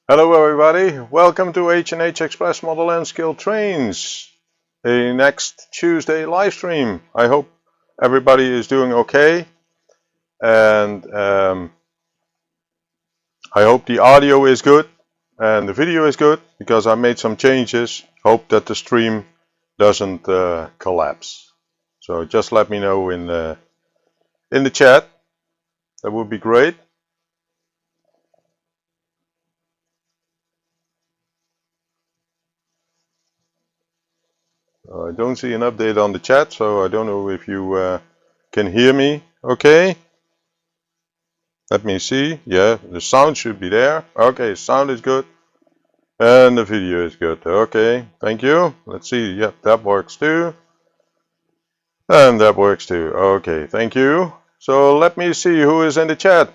Hello everybody, welcome to H&H Express Model N Skill Trains, the next Tuesday live stream. I hope everybody is doing okay, and I hope the audio is good and the video is good, because I made some changes. Hope that the stream doesn't collapse. So just let me know in the chat, that would be great. I don't see an update on the chat, so I don't know if you can hear me okay. Let me see. Yeah, the sound should be there. Okay, sound is good. And the video is good. Okay, thank you. Let's see. Yep, that works too. And that works too. Okay, thank you. So let me see who is in the chat.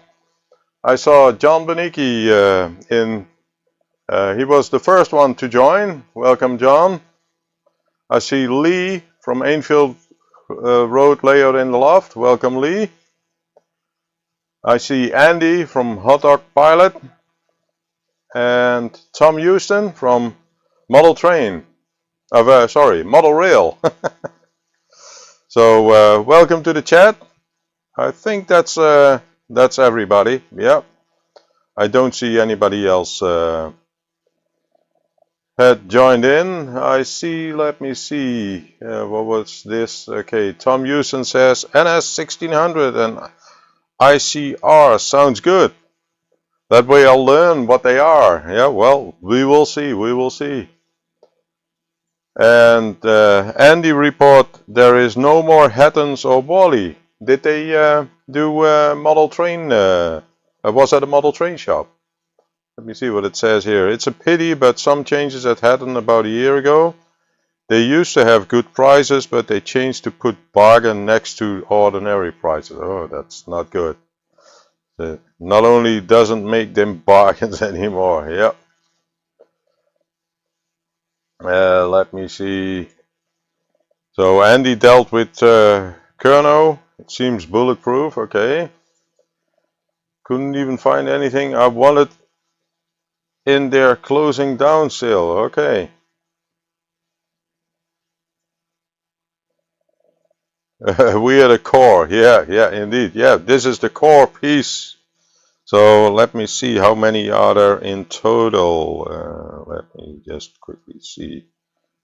I saw John Beniki he was the first one to join. Welcome, John. I see Lee from Ainfield Road Layout in the Loft. Welcome, Lee. I see Andy from Hot Dog Pilot and Tom Houston from Model Train. Model Rail. So welcome to the chat. I think that's everybody. Yep. I don't see anybody else had joined in. I see. Let me see. What was this? Okay. Tom Houston says NS 1600 and ICR sounds good. That way I'll learn what they are. Yeah. Well, we will see. We will see. And Andy report there is no more Hattons or Wally. Did they do model train? Was at a model train shop? Let me see what it says here. It's a pity, but some changes at Hatton about a year ago. They used to have good prices, but they changed to put bargain next to ordinary prices. Oh, that's not good. Not only doesn't make them bargains anymore. Yep. Let me see. So Andy dealt with Kerno. It seems bulletproof. Okay. Couldn't even find anything I wanted in their closing down sale. Okay. We are the core. Yeah, indeed. Yeah, this is the core piece. So let me see how many are there in total. Let me just quickly see.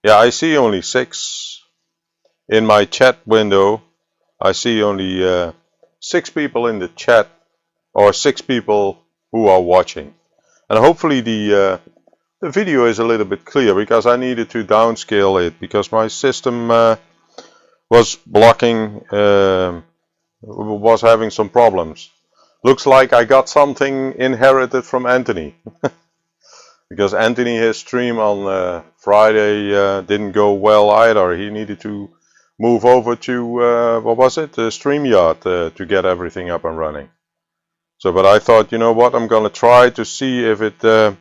Yeah, I see only 6. In my chat window, I see only 6 people in the chat, or 6 people who are watching. And hopefully the video is a little bit clear, because I needed to downscale it, because my system was blocking, was having some problems. Looks like I got something inherited from Anthony. Because Anthony, his stream on Friday didn't go well either. He needed to move over to, what was it? StreamYard to get everything up and running. So, but I thought, you know what, I'm going to try to see if it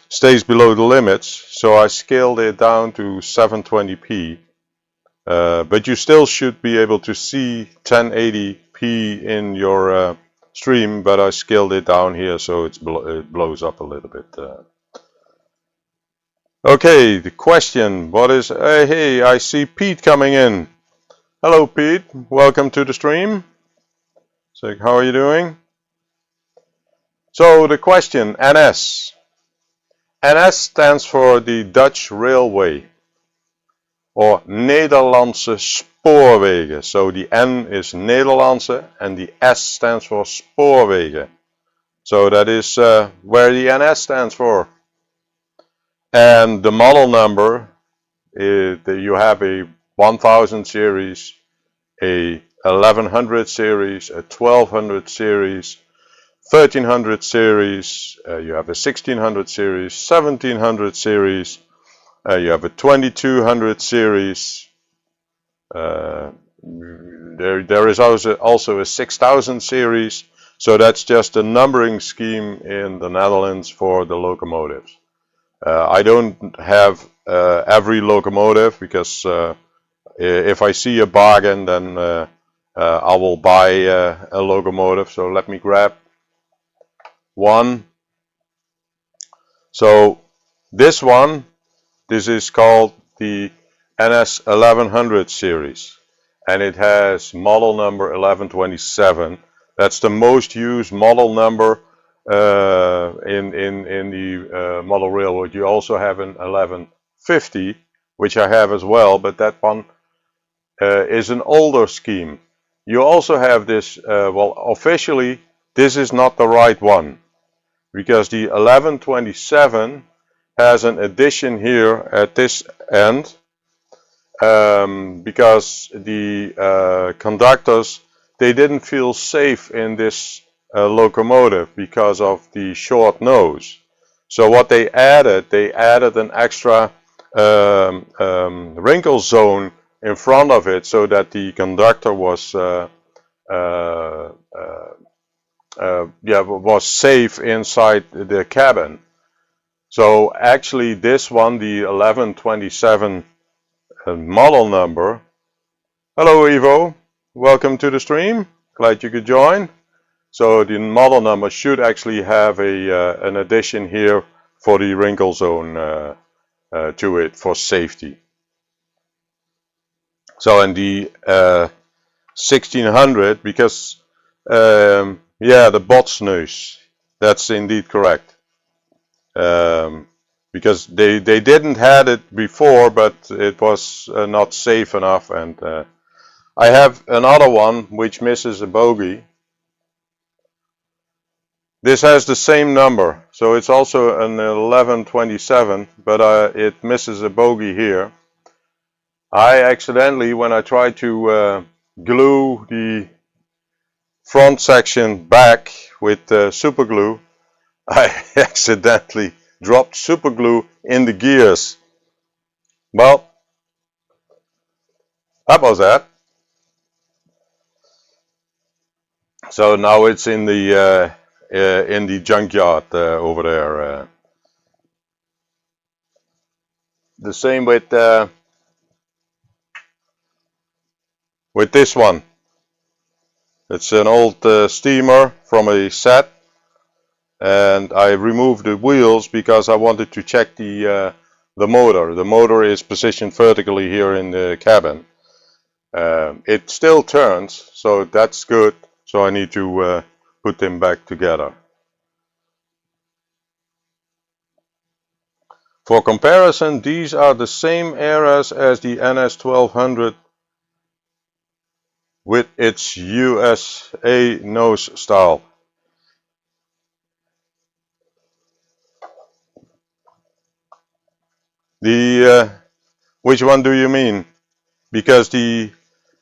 stays below the limits. So I scaled it down to 720p. But you still should be able to see 1080p in your stream, but I scaled it down here so it blows up a little bit. Okay, the question, what is, hey, I see Pete coming in. Hello Pete, welcome to the stream. So how are you doing? So the question, NS. NS stands for the Dutch Railway, or Nederlandse Spoorwegen. So the N is Nederlandse and the S stands for Spoorwegen. So that is where the NS stands for. And the model number is that you have a 1000 series, a 1100 series, a 1200 series, 1300 series, you have a 1600 series, 1700 series, you have a 2200 series, there is also a 6000 series, so that's just a numbering scheme in the Netherlands for the locomotives. I don't have every locomotive, because if I see a bargain, then I will buy a locomotive. So let me grab one. So this one, this is called the NS 1100 series, and it has model number 1127. That's the most used model number in the model railroad. You also have an 1150, which I have as well, but that one is an older scheme. You also have this, well, officially this is not the right one, because the 1127 has an addition here at this end, because the conductors, they didn't feel safe in this locomotive because of the short nose. So what they added an extra wrinkle zone in front of it, so that the conductor was was safe inside the cabin. So actually this one, the 1127 model number. Hello Ivo, welcome to the stream. Glad you could join. So the model number should actually have an addition here for the wrinkle zone to it for safety. So in the 1600, because yeah, the botsneus, that's indeed correct. Because they didn't had it before, but it was not safe enough, and I have another one which misses a bogie. This has the same number, so it's also an 1127, but it misses a bogie here. I accidentally, when I tried to glue the front section back with super glue, I accidentally dropped super glue in the gears. Well, that was that. So now it's in the junkyard over there. The same with this one. It's an old steamer from a set, and I removed the wheels because I wanted to check the motor. The motor is positioned vertically here in the cabin. It still turns, so that's good. So I need to put them back together. For comparison, these are the same eras as the NS 1200 with its USA nose style. Which one do you mean? Because the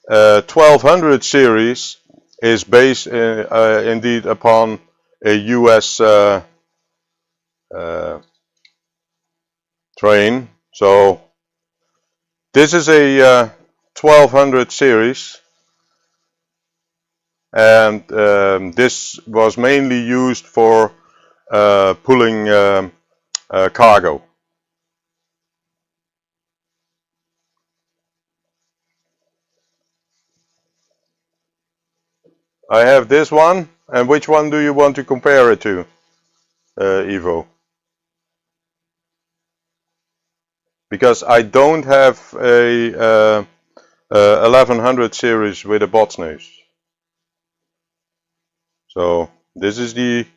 1200 series is based indeed upon a US train. So this is a 1200 series, and this was mainly used for pulling cargo. I have this one, and which one do you want to compare it to, Ivo? Because I don't have a 1100 series with a botsneus. So this is the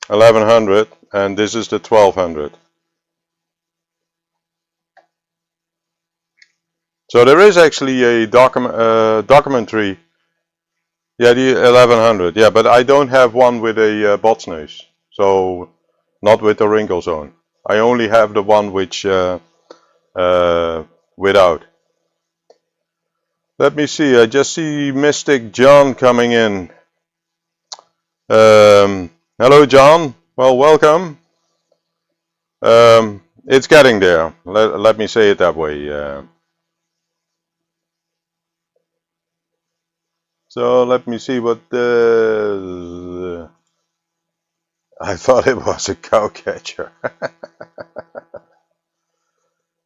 1100, and this is the 1200. So there is actually a documentary. Yeah, the 1100. Yeah, but I don't have one with a botsneus. So not with the wrinkle zone. I only have the one which without. Let me see. I just see Mystic John coming in. Hello, John. Well, welcome. It's getting there. Let me say it that way. So let me see what I thought it was a cow catcher.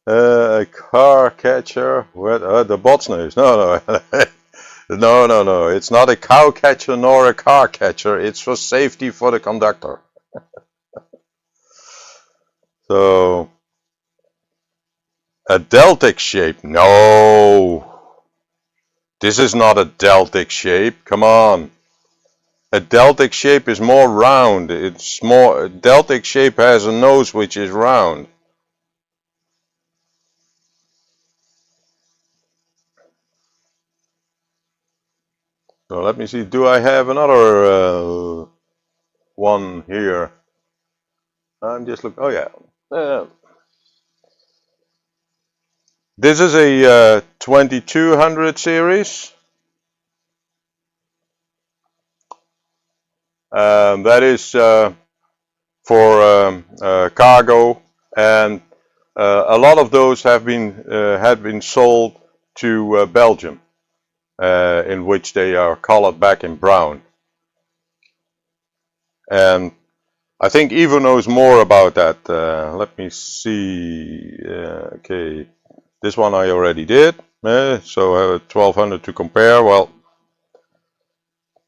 A car catcher with the botsneus. No. No, no, no. It's not a cow catcher nor a car catcher. It's for safety for the conductor. So, a deltic shape. No. This is not a deltic shape. Come on. A deltic shape is more round. It's more. A deltic shape has a nose which is round. So let me see. Do I have another one here? I'm just looking. Oh yeah. This is a 2200 series. That is for cargo, and a lot of those have been had been sold to Belgium, in which they are colored back in brown. And I think Ivo knows more about that. Let me see. Okay, this one I already did. So I have 1200 to compare. Well,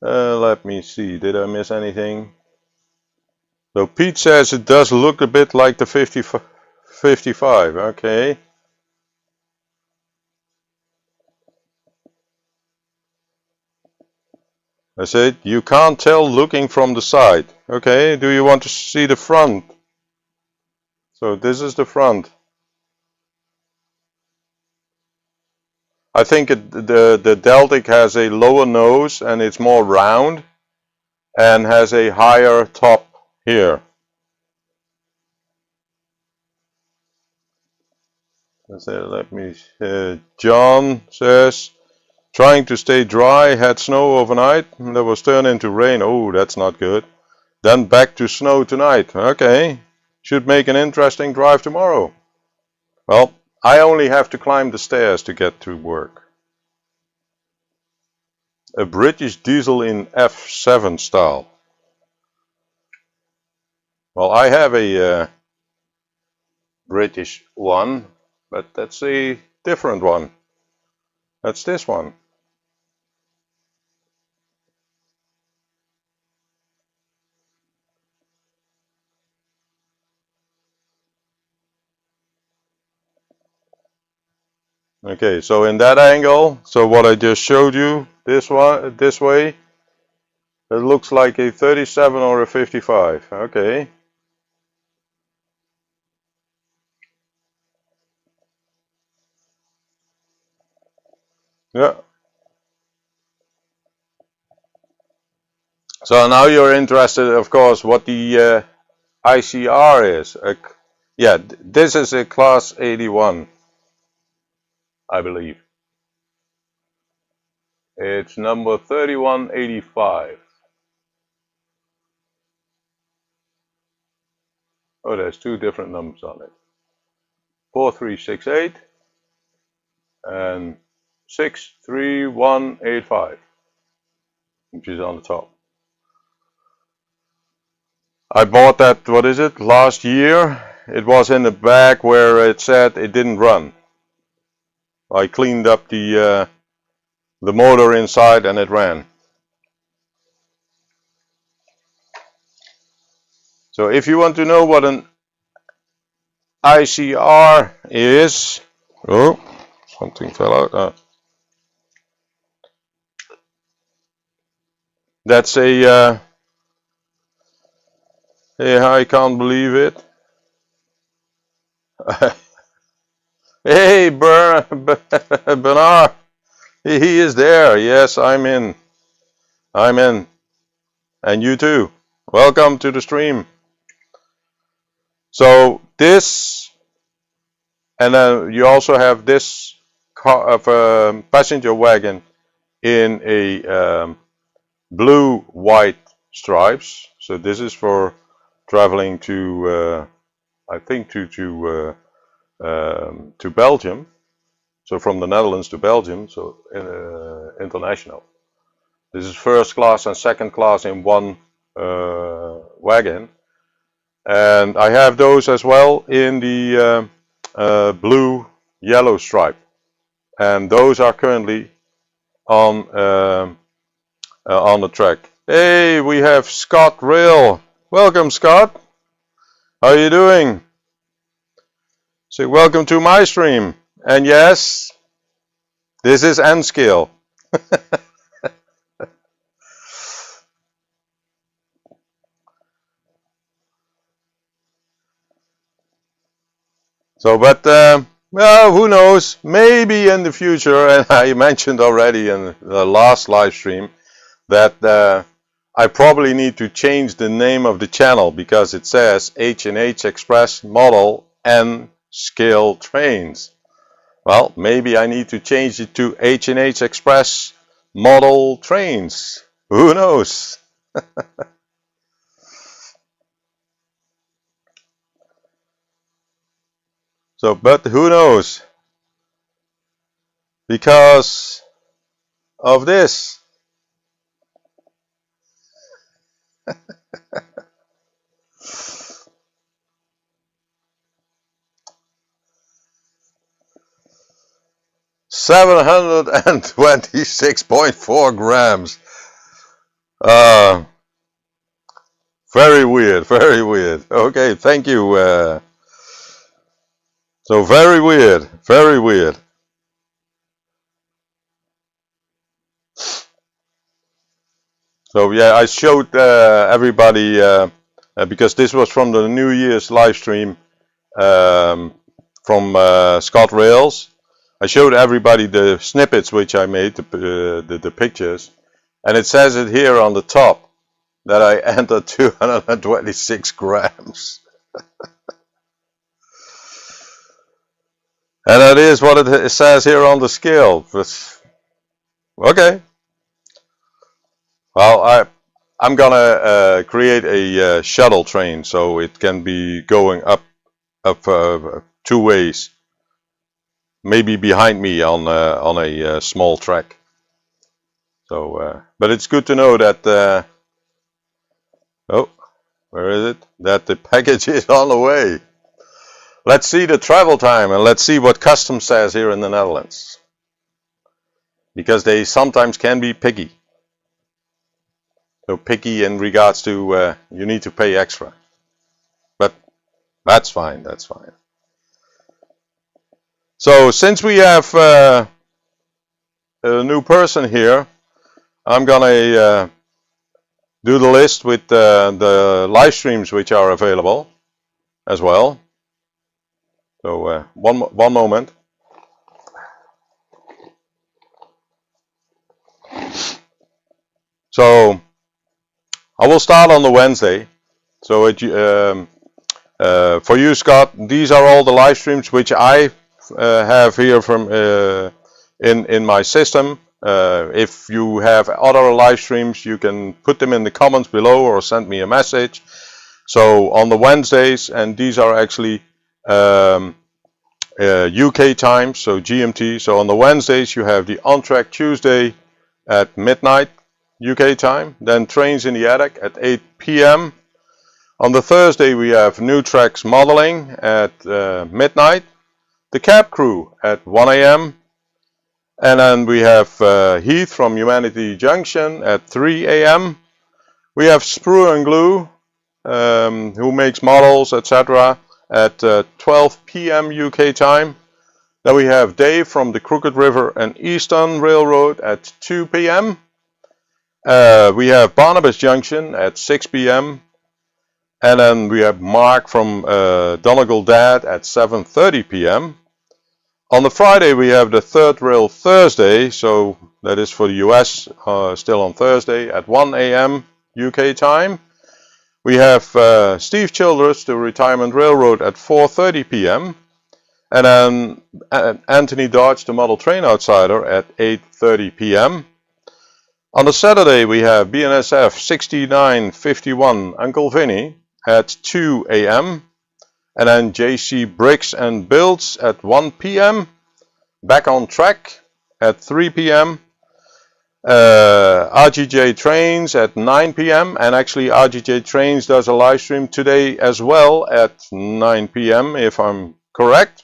let me see. Did I miss anything? So Pete says it does look a bit like the 55. Okay. I said you can't tell looking from the side. Okay. Do you want to see the front? So this is the front. I think the Deltic has a lower nose and it's more round and has a higher top here. Let me. John says, trying to stay dry, had snow overnight, that was turned into rain. Oh, that's not good. Then back to snow tonight. Okay, should make an interesting drive tomorrow. Well, I only have to climb the stairs to get to work. A British diesel in F7 style. Well, I have a British one, but that's a different one. That's this one. Okay, so in that angle, so what I just showed you, this one, this way, it looks like a 37 or a 55. Okay. Yeah. So now you're interested, of course, what the ICR is. Yeah, this is a class 81, I believe. It's number 3185. Oh, there's two different numbers on it. 4368 and 63185, which is on the top. I bought that, what is it, last year. It was in the bag where it said it didn't run. I cleaned up the motor inside and it ran. So if you want to know what an ICR is, oh, something fell out. That's a, yeah, I can't believe it. Hey, Bernard, he is there. Yes, I'm in. I'm in. And you too. Welcome to the stream. So this, and then you also have this car of passenger wagon in a blue-white stripes. So this is for traveling to, I think to Belgium. So from the Netherlands to Belgium, so international. This is first class and second class in one wagon. And I have those as well in the blue-yellow stripe. And those are currently on the track. Hey, we have Scott Rail. Welcome, Scott. How are you doing? So welcome to my stream. And yes, this is N scale. So, but well, who knows? Maybe in the future, and I mentioned already in the last live stream that I probably need to change the name of the channel because it says H&H Express model and scale trains. Well, maybe I need to change it to H&H Express model trains. Who knows? So, but who knows? Because of this. 726.4 grams. Very weird, very weird. Okay, thank you. So very weird, very weird. So yeah, I showed everybody because this was from the New Year's live stream from Scott Rails. I showed everybody the snippets which I made, the pictures, and it says it here on the top that I entered 226 grams. And that is what it says here on the scale. But, okay. Well, I'm gonna create a shuttle train so it can be going up two ways. Maybe behind me on a small track. So, but it's good to know that. Oh, where is it? That the package is on the way. Let's see the travel time and let's see what custom says here in the Netherlands. Because they sometimes can be picky. So picky in regards to you need to pay extra. But that's fine, that's fine. So since we have a new person here, I'm gonna do the list with the live streams which are available as well. So one moment. So I will start on the Wednesday. So for you, Scott, these are all the live streams which I have here from in my system. If you have other live streams, you can put them in the comments below or send me a message. So on the Wednesdays, and these are actually UK time, so GMT. So on the Wednesdays you have the On Track Tuesday at midnight UK time, then Trains in the Attic at 8 p.m. On the Thursday we have New Tracks Modeling at midnight, the Cab Crew at 1 a.m. and then we have Heath from Humanity Junction at 3 a.m. We have Sprue and Glue who makes models, etc. at 12 p.m. UK time. Then we have Dave from the Crooked River and Eastern Railroad at 2 p.m. We have Barnabas Junction at 6 p.m. And then we have Mark from Donegal Dad at 7:30 p.m. On the Friday we have the Third Rail Thursday, so that is for the US, still on Thursday at 1 a.m. UK time. We have Steve Childress, the Retirement Railroad, at 4:30 p.m. And then Anthony Dodge, the Model Train Outsider, at 8:30 p.m. On the Saturday we have BNSF 6951 Uncle Vinny at 2 a.m. and then JC Bricks and Builds at 1 p.m. Back on Track at 3 p.m. RGJ Trains at 9 p.m. and actually RGJ Trains does a live stream today as well at 9 p.m. if I'm correct.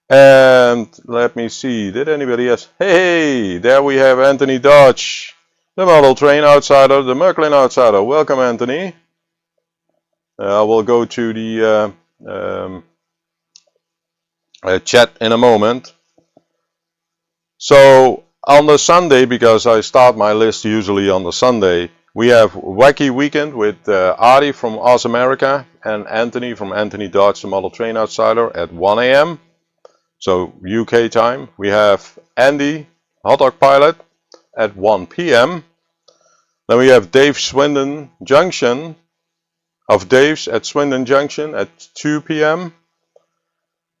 And let me see, did anybody else? Hey, there we have Anthony Dodge, the model train outsider, the Merklin outsider. Welcome, Anthony. I will go to the chat in a moment. So on the Sunday, because I start my list usually on the Sunday, we have Wacky Weekend with Adi from Oz America and Anthony from Anthony Dodge, the model train outsider, at 1 a.m. So UK time. We have Andy, hot dog pilot, at 1 p.m. Then we have Dave Swindon Junction of Dave's at Swindon Junction at 2 p.m.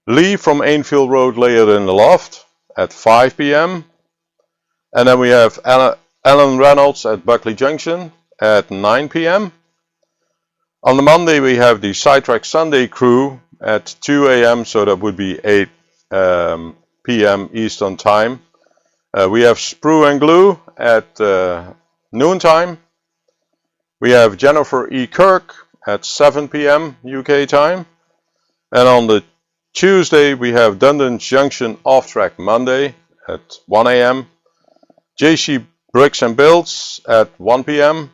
Lee from Ainfield Road Layer in the Loft at 5 p.m. And then we have Alan Reynolds at Buckley Junction at 9 p.m. On the Monday we have the Sidetrack Sunday crew at 2 a.m. so that would be 8 p.m. Eastern time. We have Sprue and Glue at noontime. We have Jennifer E. Kirk at 7 p.m. UK time. And on the Tuesday we have Dundon's Junction Off Track Monday at 1 a.m. JC Bricks and Builds at 1 p.m.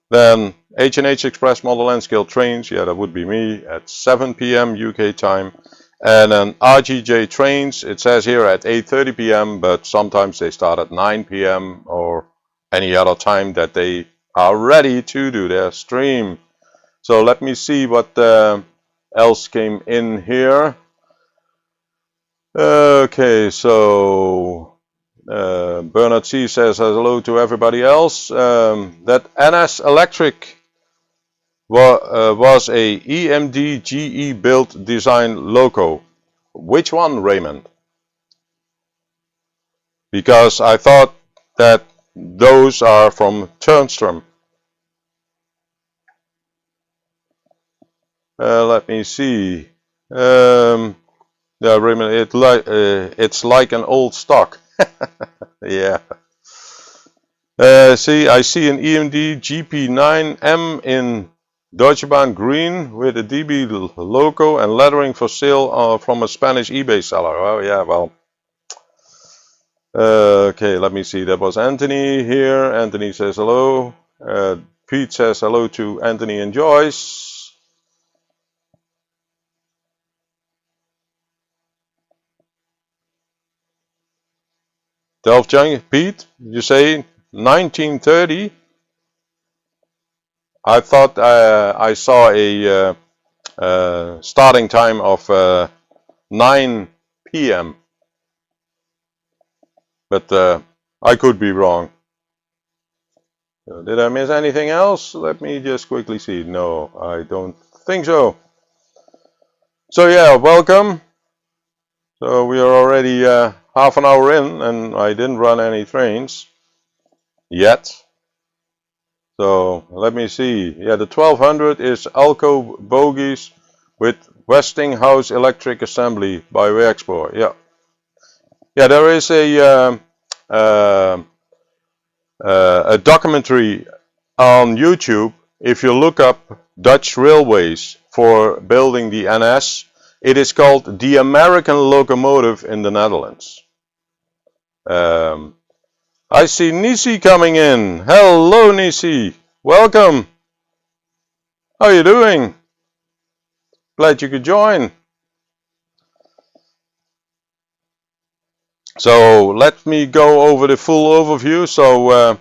Then H&H Express Model N Scale Trains, yeah, that would be me, at 7 p.m. UK time. And then RGJ Trains, it says here at 8:30 p.m. but sometimes they start at 9 p.m. or any other time that they are ready to do their stream. So let me see what else came in here. Okay, so Bernard C says hello to everybody else. That NS Electric was a EMD GE built design loco. Which one, Raymond? Because I thought that those are from Turnstrom. Let me see. Yeah, Raymond, it's like an old stock. Yeah. See, I see an EMD GP9M in Deutsche Bahn green with a DB logo and lettering for sale from a Spanish eBay seller. Oh yeah, well. Okay, let me see. That was Anthony here. Anthony says hello. Pete says hello to Anthony and Joyce. Delft Young, Pete, you say 1930? I thought I saw a starting time of 9 p.m. But I could be wrong. Did I miss anything else? Let me just quickly see. No, I don't think so. So yeah, welcome. So we are already half an hour in and I didn't run any trains yet. So let me see. Yeah, the 1200 is Alco bogies with Westinghouse Electric Assembly by Werkspoor. Yeah. Yeah, there is a documentary on YouTube. If you look up Dutch railways for building the NS, it is called The American Locomotive in the Netherlands. I see Nisi coming in. Hello, Nisi. Welcome. How are you doing? Glad you could join. So let me go over the full overview. So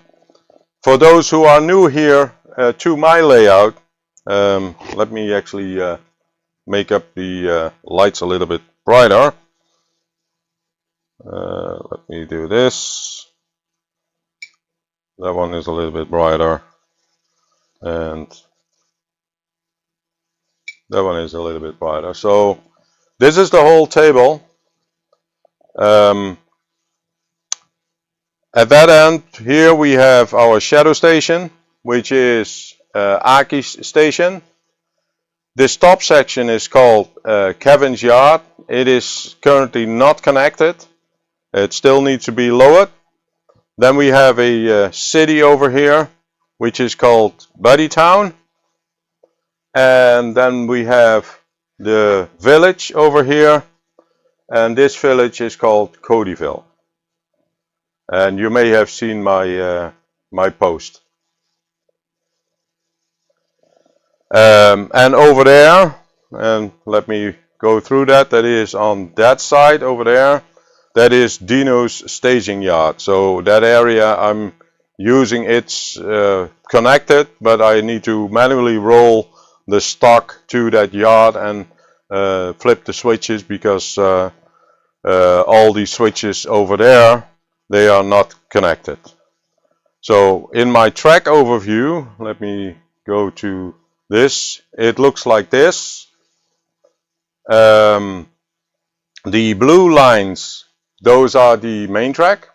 for those who are new here to my layout, let me actually make up the lights a little bit brighter. Let me do this. That one is a little bit brighter. And that one is a little bit brighter. So this is the whole table. At that end, here we have our shadow station, which is Aki's station. This top section is called Kevin's Yard. It is currently not connected. It still needs to be lowered. Then we have a city over here, which is called Buddy Town. And then we have the village over here, and this village is called Codyville. And you may have seen my my post. And over there, and let me go through that, that is on that side over there, that is Dino's staging yard. So that area I'm using, it's connected, but I need to manually roll the stock to that yard and flip the switches, because all these switches over there, they are not connected. So in my track overview, let me go to this. It looks like this. The blue lines, those are the main track.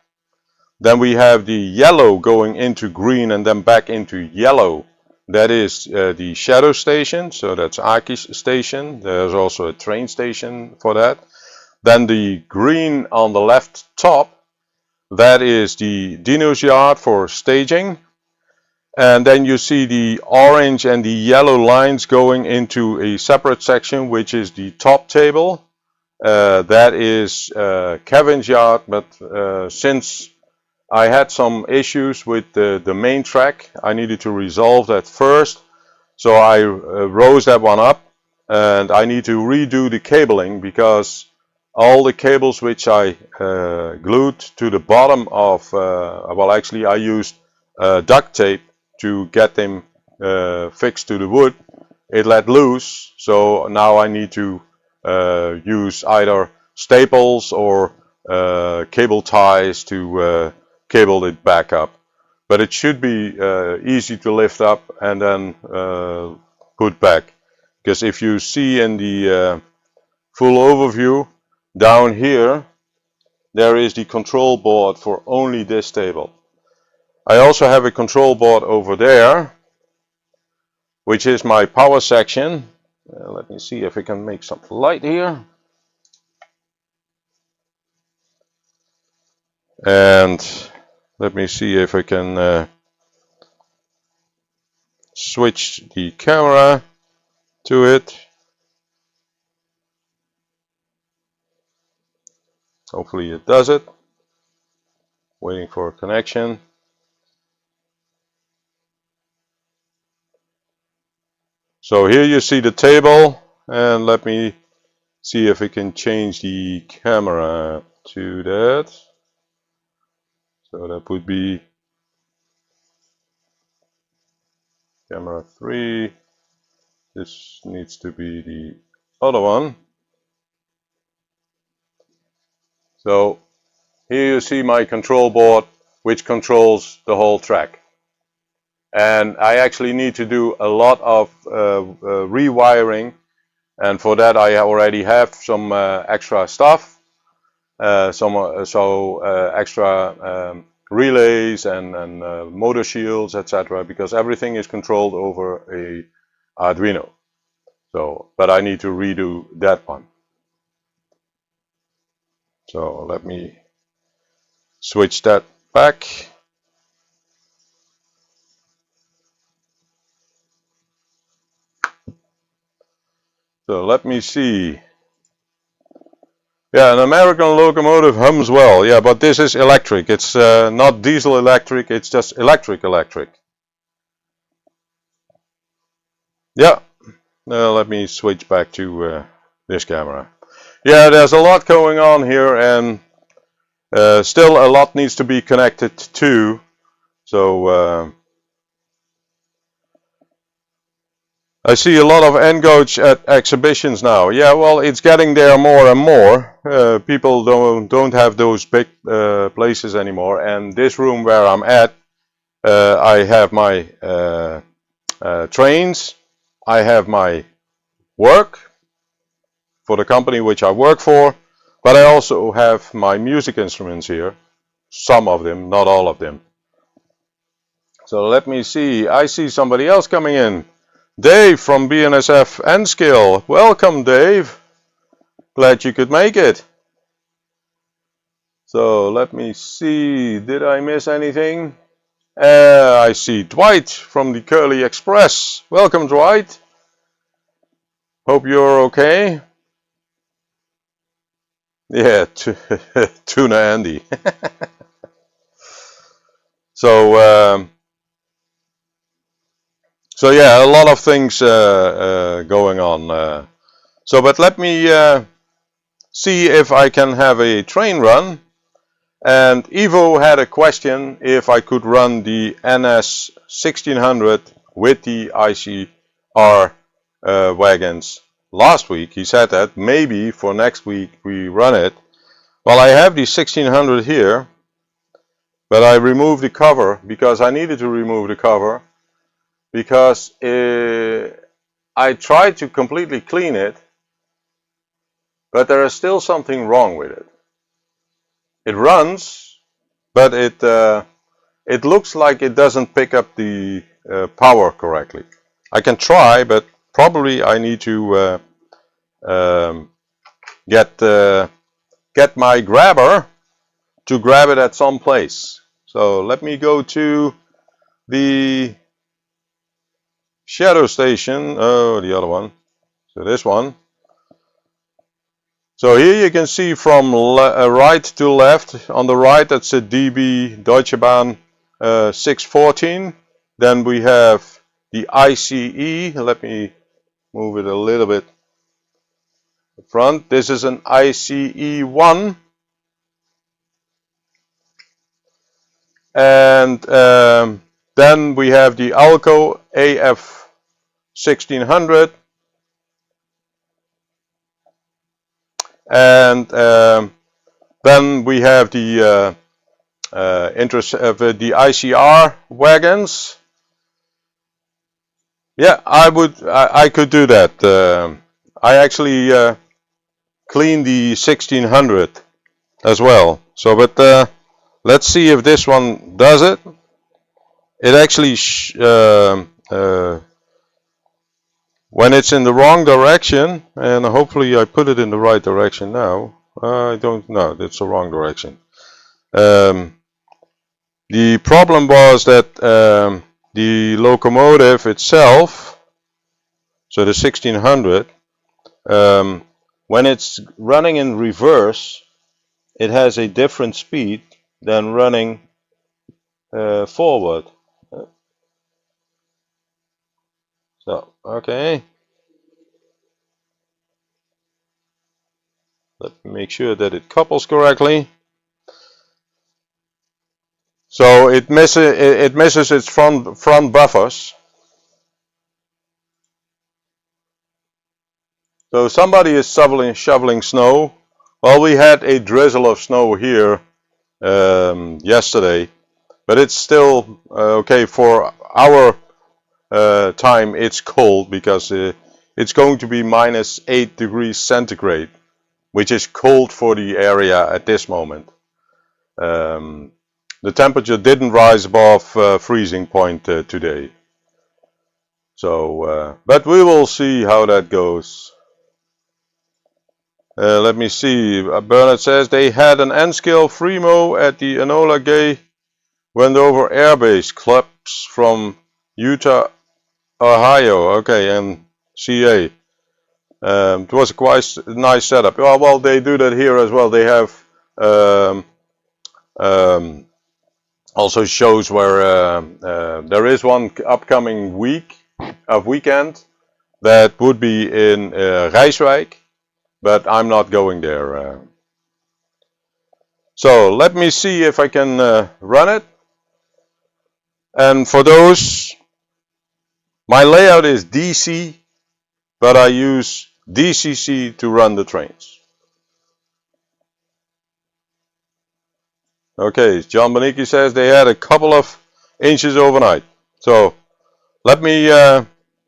Then we have the yellow going into green and then back into yellow. That is the shadow station, so that's Aki's station. There's also a train station for that. Then the green on the left top, that is the Dino's yard for staging. And then you see the orange and the yellow lines going into a separate section, which is the top table. That is Kevin's yard, but since I had some issues with the main track, I needed to resolve that first. So I rose that one up, and I need to redo the cabling, because all the cables which I glued to the bottom of, well, actually I used duct tape to get them fixed to the wood. It let loose, so now I need to use either staples or cable ties to cable it back up. But it should be easy to lift up and then put back, because if you see in the full overview down here, there is the control board for only this table. I also have a control board over there, which is my power section. Let me see if I can make some light here. And let me see if I can switch the camera to it. Hopefully it does it. Waiting for a connection. So here you see the table, and let me see if we can change the camera to that. So that would be camera 3. This needs to be the other one. So here you see my control board, which controls the whole track. And I actually need to do a lot of rewiring, and for that I already have some extra stuff, extra relays and motor shields, etc., because everything is controlled over a Arduino. So, but I need to redo that one. So let me switch that back. So let me see. Yeah, an American locomotive hums well. Yeah, but this is electric. It's not diesel electric, it's just electric. Yeah, let me switch back to this camera. Yeah, there's a lot going on here, and still a lot needs to be connected too. So I see a lot of N-gauge at exhibitions now. Yeah, well, it's getting there more and more. People don't have those big places anymore. And this room where I'm at, I have my trains, I have my work for the company which I work for, but I also have my music instruments here. Some of them, not all of them. So let me see. I see somebody else coming in. Dave from BNSF N-Skill. Welcome, Dave. Glad you could make it. So let me see. Did I miss anything? I see Dwight from the Curly Express. Welcome, Dwight. Hope you're okay. Yeah, Tuna Andy. So so yeah, a lot of things going on. So, but let me see if I can have a train run. And Ivo had a question if I could run the NS 1600 with the ICR wagons last week. He said that maybe for next week we run it. Well, I have the 1600 here, but I removed the cover because I needed to remove the cover because I tried to completely clean it, but there is still something wrong with it. It runs, but it looks like it doesn't pick up the power correctly. I can try, but probably I need to get my grabber to grab it at some place. So let me go to the shadow station. Oh, the other one. So this one. So here you can see from right to left. On the right, that's a DB Deutsche Bahn 614. Then we have the ICE. Let me move it a little bit front. This is an ICE 1. And then we have the Alco AF 1600. And then we have the the ICR wagons. Yeah, I could do that. I actually cleaned the 1600 as well. So, but let's see if this one does it. It actually when it's in the wrong direction, and hopefully I put it in the right direction now. I don't know, it's the wrong direction. The problem was that the locomotive itself, so the 1600, when it's running in reverse, it has a different speed than running forward. So, okay. Let me make sure that it couples correctly. So it misses its front buffers. So somebody is shoveling snow. Well, we had a drizzle of snow here yesterday, but it's still okay for our time. It's cold because it's going to be -8 degrees centigrade, which is cold for the area at this moment. The temperature didn't rise above freezing point today. So, but we will see how that goes. Let me see. Bernard says they had an N-scale Fremo at the Enola Gay Wendover Air Base clubs from Utah, Ohio. Okay, and CA. It was a quite nice setup. Well, they do that here as well. They have also shows where there is one upcoming weekend that would be in Rijswijk, but I'm not going there. So let me see if I can run it. And for those, my layout is DC, but I use DCC to run the trains. Okay, John Bonicki says they had a couple of inches overnight. So let me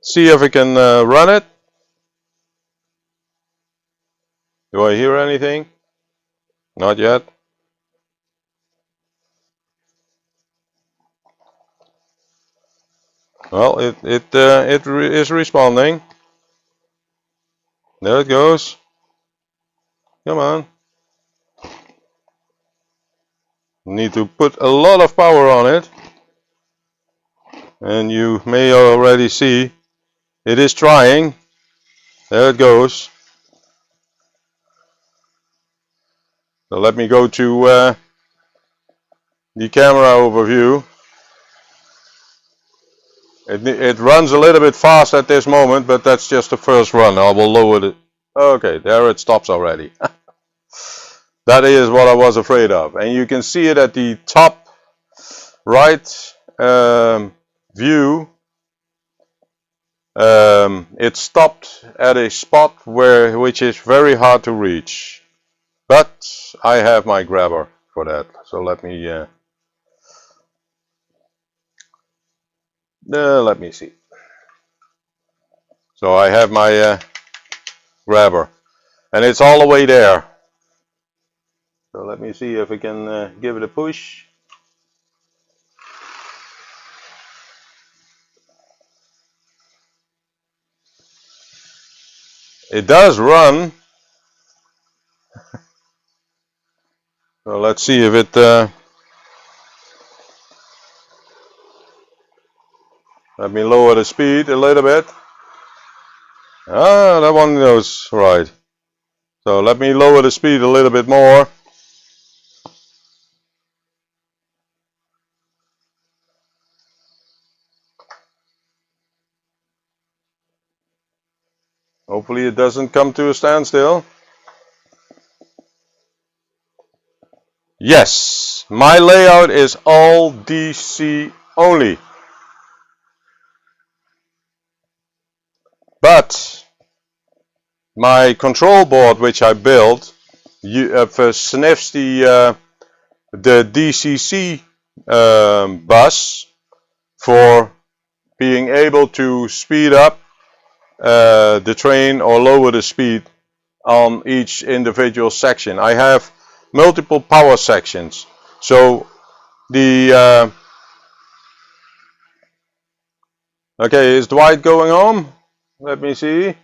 see if I can run it. Do I hear anything? Not yet. Well, it is responding. There it goes. Come on. Need to put a lot of power on it. And you may already see it is trying. There it goes. So let me go to the camera overview. It runs a little bit fast at this moment, but that's just the first run. I will lower it. Okay, there it stops already. That is what I was afraid of. And you can see it at the top right view. It stopped at a spot which is very hard to reach. But I have my grabber for that. So let me see. So I have my grabber, and it's all the way there. So let me see if I can give it a push. It does run. So let's see if it. Let me lower the speed a little bit. Ah, that one goes right. So let me lower the speed a little bit more. Hopefully it doesn't come to a standstill. Yes, my layout is all DC only. But my control board, which I built, sniffs the DCC bus for being able to speed up the train or lower the speed on each individual section. I have multiple power sections. So the okay, is Dwight going home? Let me see.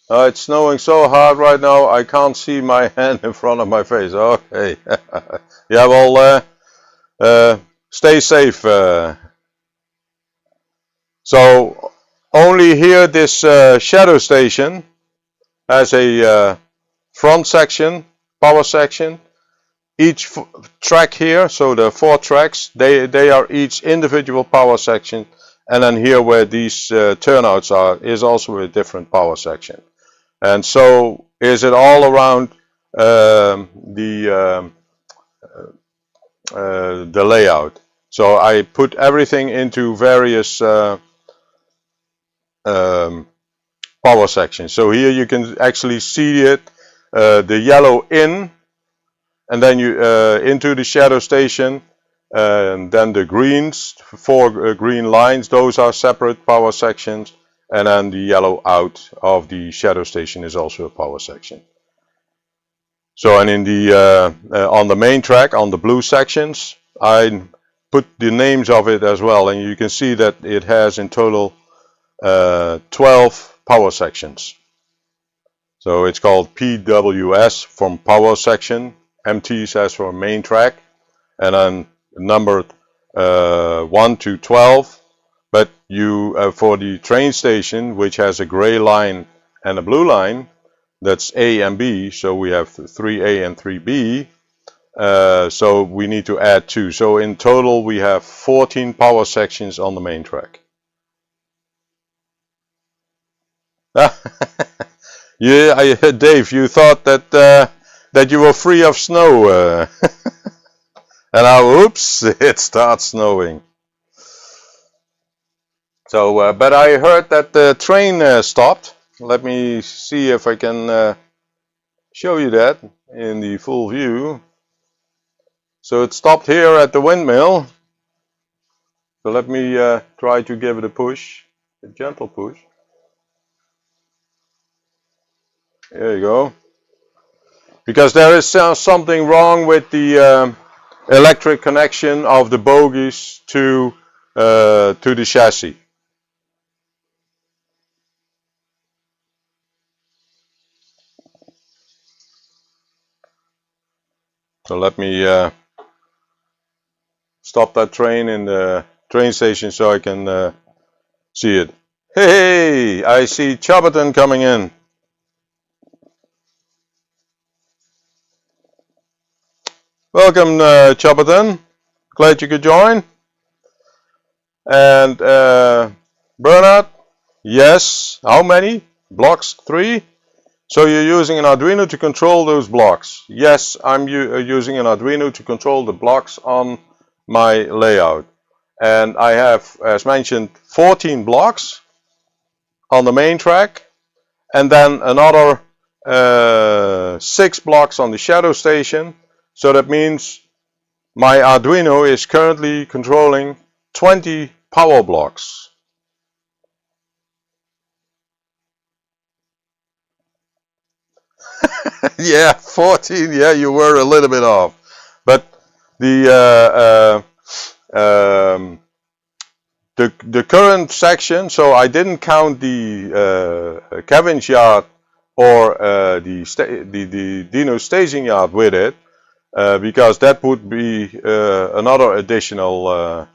It's snowing so hard right now I can't see my hand in front of my face. Okay. Yeah, well, stay safe. So only here this shadow station has a front section, power section. Each track here, so the 4 tracks, they are each individual power section. And then here where these turnouts are is also a different power section. And so is it all around the layout. So I put everything into various power sections. So here you can actually see it, the yellow in, and then you into the shadow station, and then the greens, 4 green lines, those are separate power sections, and then the yellow out of the shadow station is also a power section. So, and in the on the main track, on the blue sections, I put the names of it as well, and you can see that it has in total 12 power sections. So it's called PWS from power section, MT says for main track, and then numbered 1 to 12. But you for the train station, which has a gray line and a blue line, that's A and B, so we have 3A and 3B, so we need to add 2. So in total we have 14 power sections on the main track. Yeah, Dave, you thought that that you were free of snow, and now, oops, it starts snowing. So, but I heard that the train stopped. Let me see if I can show you that in the full view. So it stopped here at the windmill. So let me try to give it a push, a gentle push. There you go. Because there is something wrong with the electric connection of the bogies to the chassis. So let me stop that train in the train station so I can see it. Hey, I see Chobaton coming in. Welcome, Chobaton. Glad you could join. And Bernard, yes. How many? Blocks? 3? So you're using an Arduino to control those blocks. Yes, I'm using an Arduino to control the blocks on my layout. And I have, as mentioned, 14 blocks on the main track. And then another 6 blocks on the shadow station. So that means my Arduino is currently controlling 20 power blocks. Yeah, 14. Yeah, you were a little bit off. But the the current section, so I didn't count the Kevin's yard or the Dino staging yard with it, because that would be another additional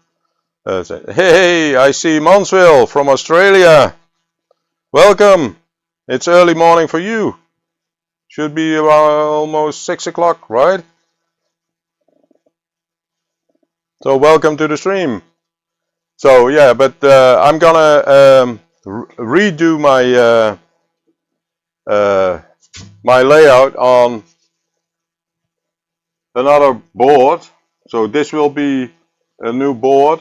hey, I see Monsville from Australia. Welcome. It's early morning for you. Should be around almost 6 o'clock, right? So welcome to the stream. So yeah, but I'm gonna redo my my layout on another board. So this will be a new board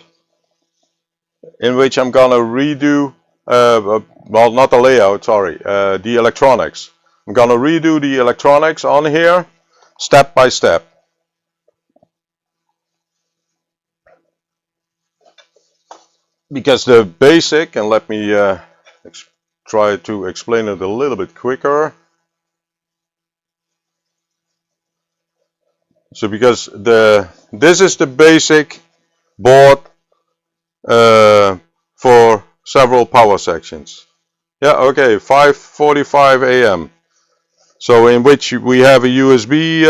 in which I'm gonna redo, well, not the layout, sorry, the electronics. I'm gonna redo the electronics on here step by step. Because the basic, and let me try to explain it a little bit quicker. So because this is the basic board for several power sections. Yeah, okay, 5:45 a.m. So in which we have a USB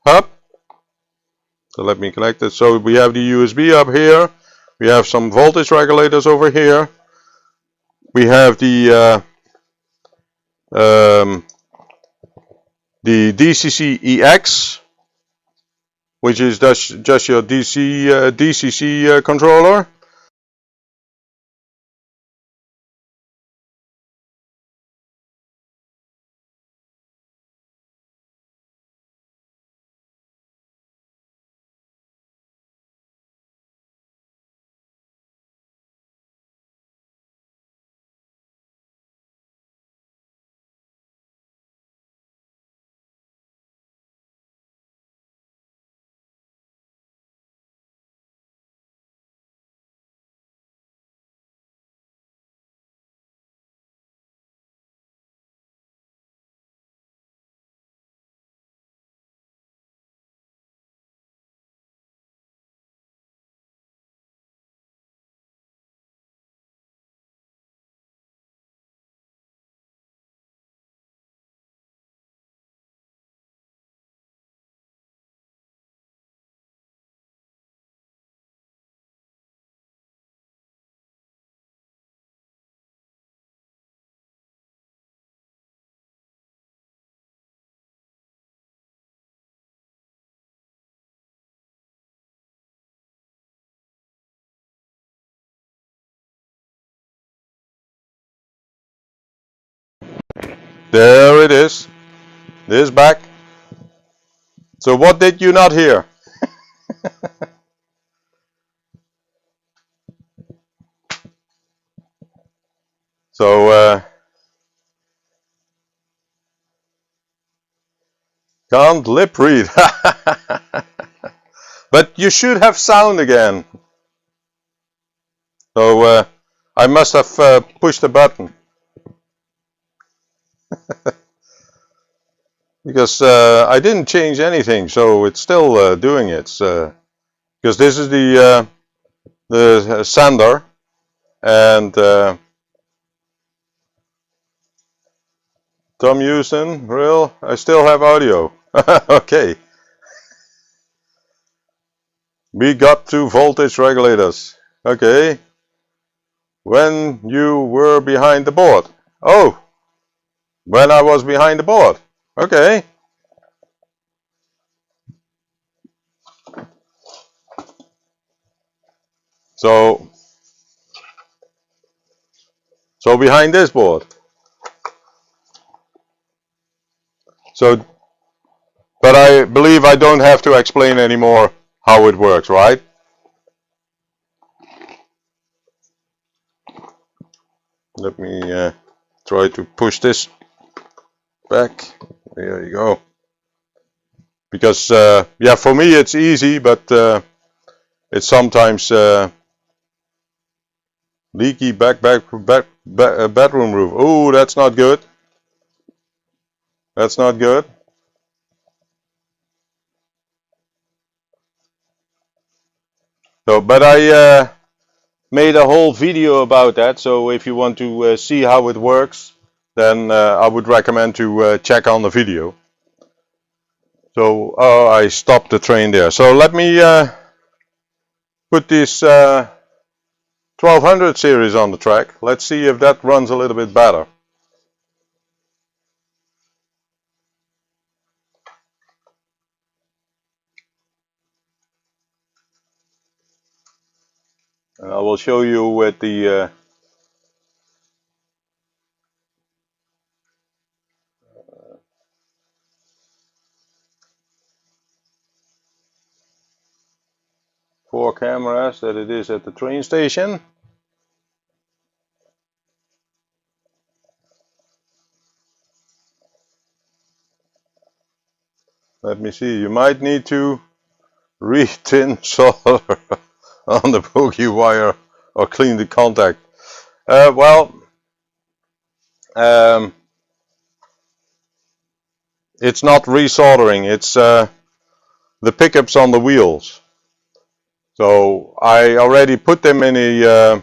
hub. So let me connect it. So we have the USB up here. We have some voltage regulators over here. We have the DCC-EX, which is just your DCC controller. There it is. This back. So what did you not hear? So can't lip read. But you should have sound again. So I must have pushed a button. Because I didn't change anything, so it's still doing it. Because this is the sender, and Tom Houston, real, I still have audio. Okay. We got 2 voltage regulators. Okay. When you were behind the board. Oh, when I was behind the board. Okay. So behind this board. So, but I believe I don't have to explain anymore how it works, right? Let me try to push this back. There you go. Because yeah, for me it's easy, but it's sometimes leaky bedroom roof. Oh, that's not good. That's not good. So, but I made a whole video about that. So if you want to see how it works, then I would recommend to check on the video. So I stopped the train there. So let me put this 1200 series on the track. Let's see if that runs a little bit better. And I will show you with the 4 cameras that it is at the train station. Let me see, you might need to re-tin solder on the bogey wire or clean the contact. Well, it's not resoldering, it's the pickups on the wheels. So I already put them in the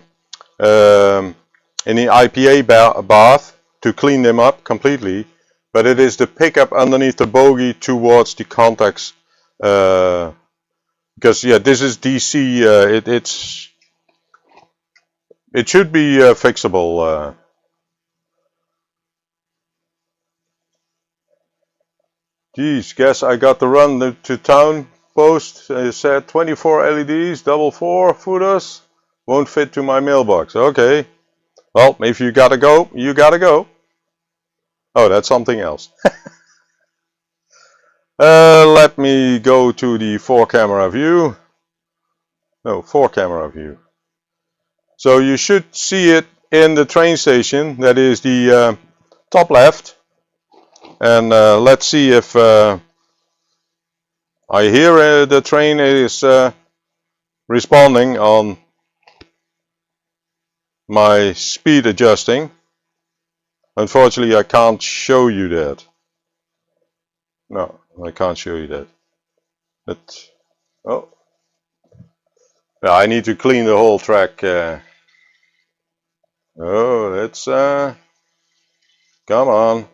IPA bath to clean them up completely, but it is the pickup underneath the bogey towards the contacts, because yeah, this is DC. It should be fixable. Geez, guess I got to run to town post. It said 24 LEDs, double 4 footers, won't fit to my mailbox. Okay, well, if you gotta go, you gotta go. Oh, that's something else. Let me go to the 4 camera view. No, 4 camera view. So you should see it in the train station. That is the top left. And let's see if I hear the train is responding on my speed adjusting. Unfortunately, I can't show you that. No, I can't show you that. But, oh, yeah, I need to clean the whole track. Oh, that's come on.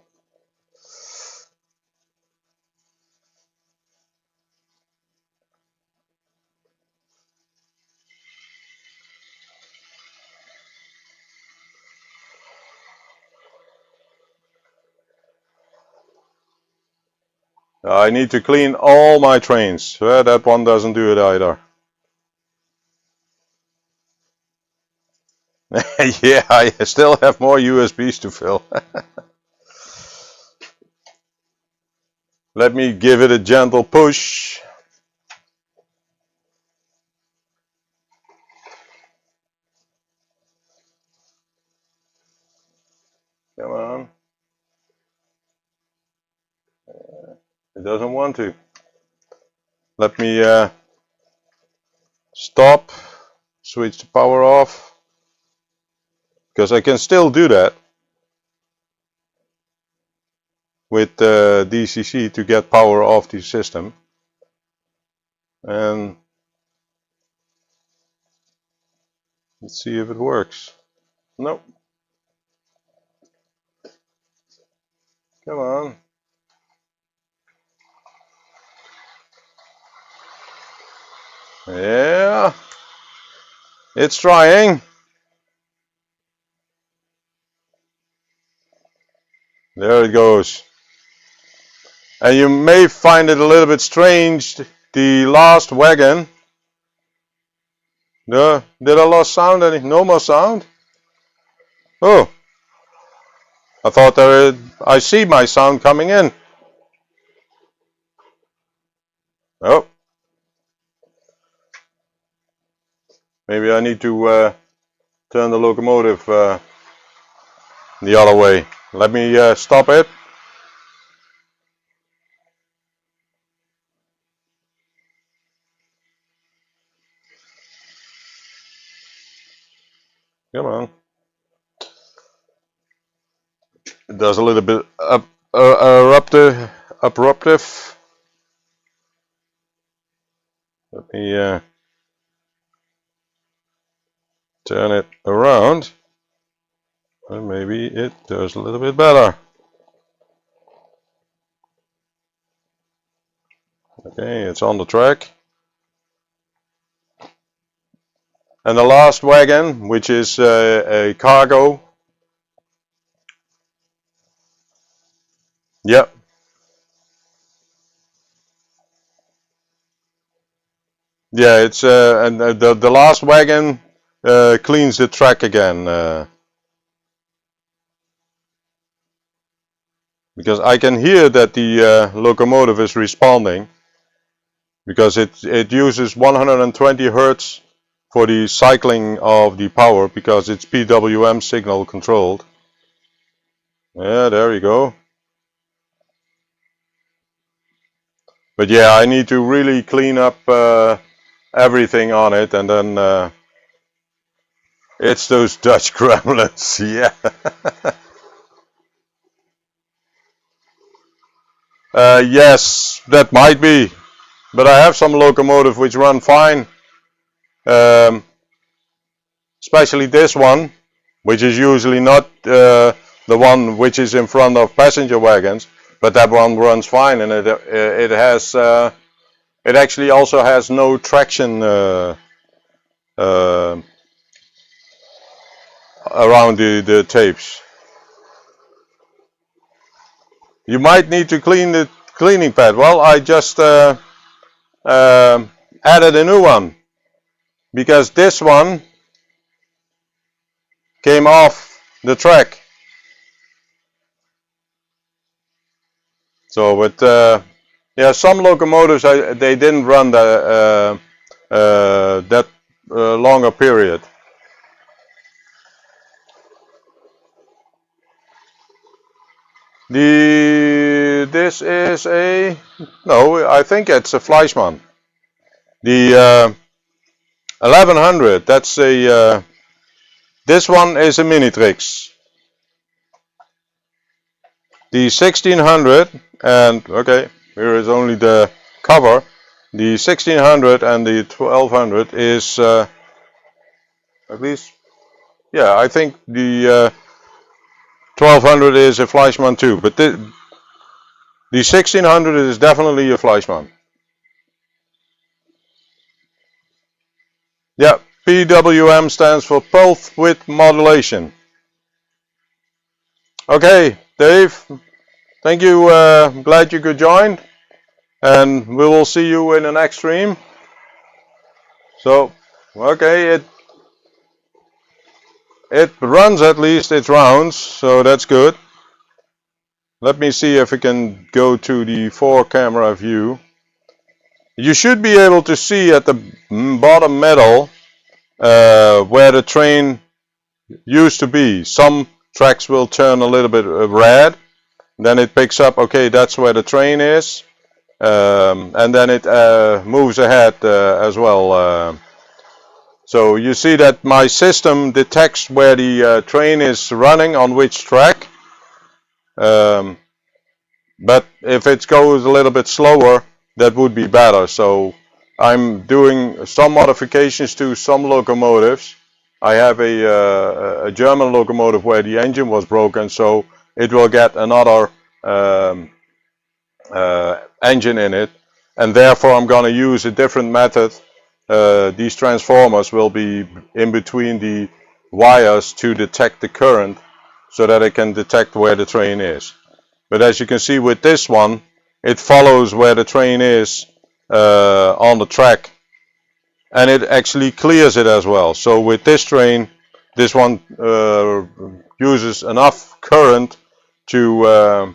I need to clean all my trains. That one doesn't do it either. Yeah, I still have more USBs to fill. Let me give it a gentle push. Come on. It doesn't want to. Let me stop, switch the power off, because I can still do that with DCC to get power off the system. And let's see if it works. Nope. Come on. Yeah, it's trying. There it goes. And you may find it a little bit strange, the last wagon Did I lose sound? No more sound? Oh, I thought I see my sound coming in. Oh, maybe I need to turn the locomotive the other way. Let me stop it. Come on. It does a little bit abruptive. Let me turn it around, and maybe it does a little bit better. Okay, it's on the track. And the last wagon, which is a cargo. Yep. Yeah, it's and the last wagon cleans the track again, because I can hear that the locomotive is responding, because it uses 120 hertz for the cycling of the power, because it's PWM signal controlled. Yeah, there you go. But yeah, I need to really clean up everything on it, and then it's those Dutch gremlins. Yeah. Yes, that might be, but I have some locomotives which run fine, especially this one, which is usually not the one which is in front of passenger wagons, but that one runs fine, and it has it actually also has no traction around the tapes. You might need to clean the cleaning pad. Well, I just added a new one, because this one came off the track. So with yeah, some locomotives they didn't run that longer period. This is a, no, I think it's a Fleischmann. The 1100, that's a this one is a Minitrix. The 1600, and okay, here is only the cover. The 1600 and the 1200 is at least, yeah, I think the 1200 is a Fleischmann too, but the 1600 is definitely a Fleischmann. Yeah, PWM stands for pulse width modulation. Okay, Dave, thank you. Glad you could join, and we will see you in the next stream. So, okay, it runs at least its rounds, so that's good. Let me see if we can go to the 4-camera view. You should be able to see at the bottom middle where the train used to be. Some tracks will turn a little bit red, then it picks up, okay, that's where the train is, and then it moves ahead as well. So you see that my system detects where the train is running on which track, but if it goes a little bit slower, that would be better. So I'm doing some modifications to some locomotives. I have a German locomotive where the engine was broken, so it will get another engine in it, and therefore I'm going to use a different method. These transformers will be in between the wires to detect the current, so that it can detect where the train is. But as you can see with this one, it follows where the train is on the track, and it actually clears it as well. So with this train, this one uses enough current to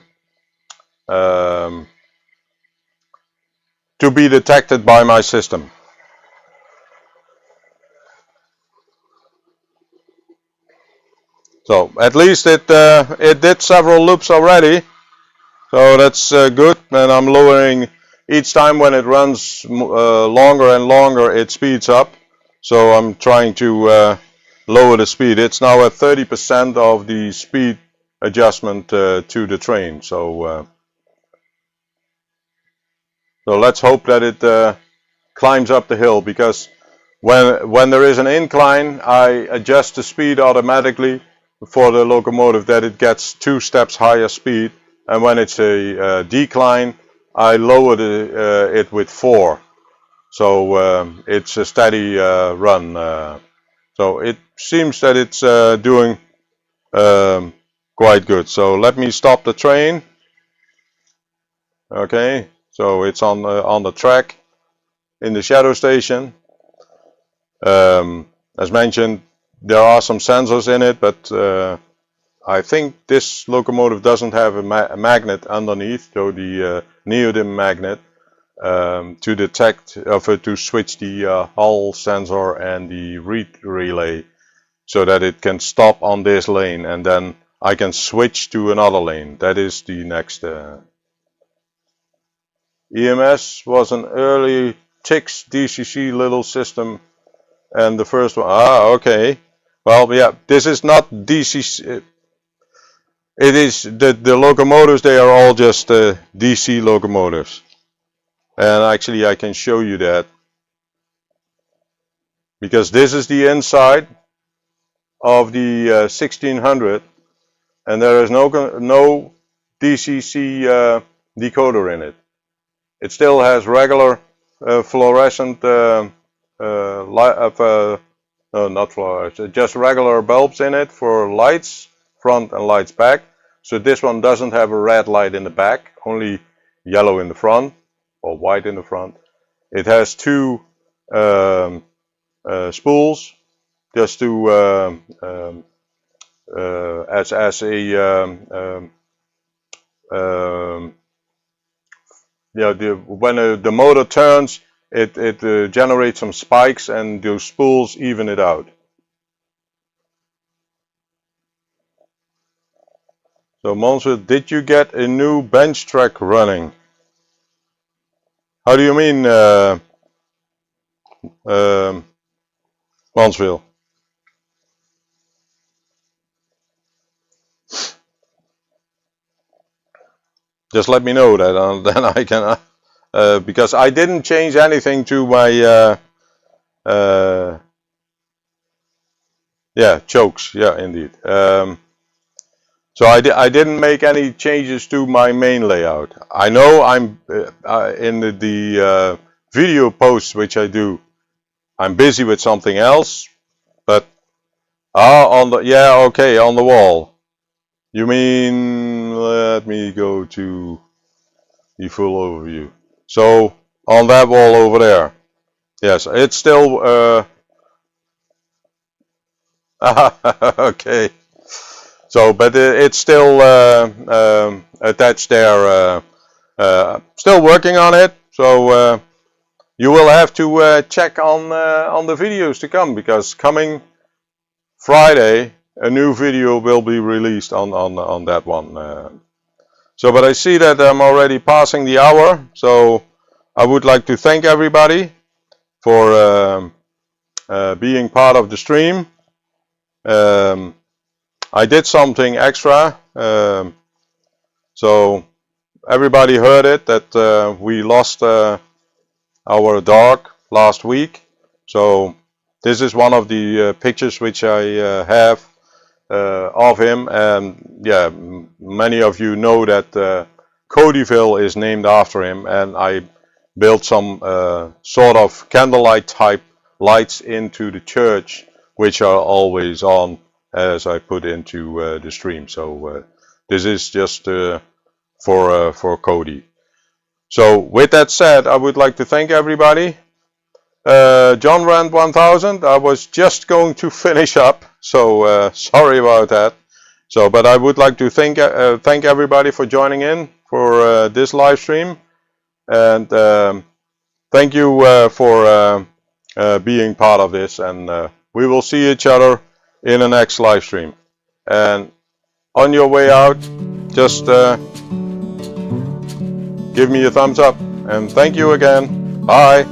be detected by my system. So at least it did several loops already, so that's good. And I'm lowering each time when it runs longer and longer, it speeds up. So I'm trying to lower the speed. It's now at 30% of the speed adjustment to the train. So let's hope that it climbs up the hill, because when there is an incline, I adjust the speed automatically for the locomotive that it gets 2 steps higher speed, and when it's a decline, I lower it with 4. So it's a steady run. So it seems that it's doing quite good. So let me stop the train. Okay, so it's on the track in the shadow station. As mentioned, there are some sensors in it, but I think this locomotive doesn't have a magnet underneath, so the neodymium magnet to detect, to switch the hull sensor and the read relay, so that it can stop on this lane and then I can switch to another lane. That is the next. EMS was an early TIX DCC little system, and the first one. Okay. Well, yeah, this is not DCC. It is the locomotives. They are all just DC locomotives, and actually I can show you that, because this is the inside of the 1600, and there is no DCC decoder in it. It still has regular fluorescent no, not fluorescent, just regular bulbs in it for lights front and lights back. So this one doesn't have a red light in the back, only yellow in the front or white in the front. It has 2 spools, just to as a yeah, when the motor turns, it generates some spikes, and those spools even it out. So Monsfield, did you get a new bench track running? How do you mean, Monsfield? Just let me know that, then I can, because I didn't change anything to my, yeah, chokes, yeah, indeed. So I didn't make any changes to my main layout. I know I'm in the video posts which I do, I'm busy with something else, but on the, yeah, okay, on the wall. You mean, let me go to the full overview. So on that wall over there, yes, it's still okay. So, but it's still attached there. Still working on it. So you will have to check on the videos to come, because coming Friday a new video will be released on that one. So, but I see that I'm already passing the hour. So I would like to thank everybody for being part of the stream. I did something extra, so everybody heard it, that we lost our dog last week. So this is one of the pictures which I have of him, and yeah, many of you know that Codyville is named after him, and I built some sort of candlelight type lights into the church, which are always on as I put into the stream. So this is just for Cody. So with that said, I would like to thank everybody. John Rand 1000, I was just going to finish up, so sorry about that. So, but I would like to thank everybody for joining in for this live stream, and thank you for being part of this. And we will see each other in the next live stream. And on your way out, just give me a thumbs up. And thank you again. Bye.